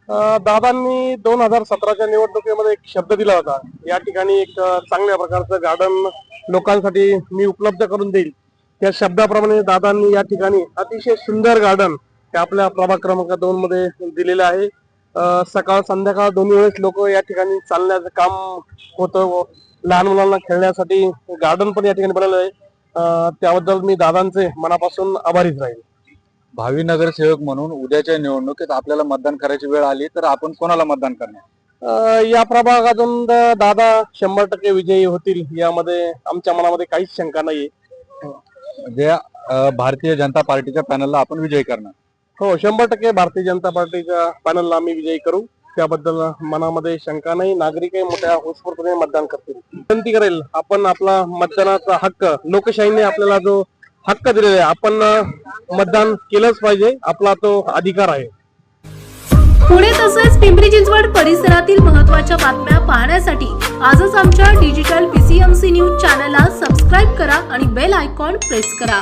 दादांनी 2017च्या निवडणुकीमध्ये एक शब्द दिला होता, या ठिकाणी एक चांगल्या प्रकारचं गार्डन लोकांसाठी मी उपलब्ध करून देईल. त्या शब्दाप्रमाणे दादांनी या ठिकाणी अतिशय सुंदर गार्डन हे आपल्या प्रभाग क्रमांक 2 मध्ये दिलेले आहे. सकाळ संध्याकाळ दोन्ही वेळेस लोक या ठिकाणी चालण्याचं काम होतं. लहान मुलांना खेळण्यासाठी गार्डन पण या ठिकाणी बनवलं आहे. त्याबद्दल मी दादांचे मनापासून आभारीच राहील. भावी नगरसेवक म्हणून उद्याच्या निवडणुकीत आपल्याला मतदान करायची वेळ आली तर आपण कोणाला मतदान करणार? या प्रभागातून दादा 100% विजयी होतील यामध्ये आमच्या मनामध्ये काहीच शंका नाहीये. म्हणजे भारतीय जनता पार्टीच्या पॅनलला आपण विजयी करणार? हो, 100% भारतीय जनता पार्टीच्या पॅनलला आम्ही विजयी करू, त्याबद्दल मनामध्ये शंका नाही. नागरिकही मोठ्या उत्स्फूर्तपणे मतदान करतील. विनंती करेल, आपण आपला मतदानाचा हक्क, लोकशाहीने आपल्याला जो हक्क दिलेला आहे, आपण मतदान केलंच पाहिजे. आपला तो अधिकार आहे. पुणे तसेच पिंपरी चिंचवड परिसरातील महत्त्वाच्या बातम्या पाहण्यासाठी आजच आमच्या डिजिटल PCMC न्यूज चॅनलला सबस्क्राईब करा आणि बेल आयकॉन प्रेस करा.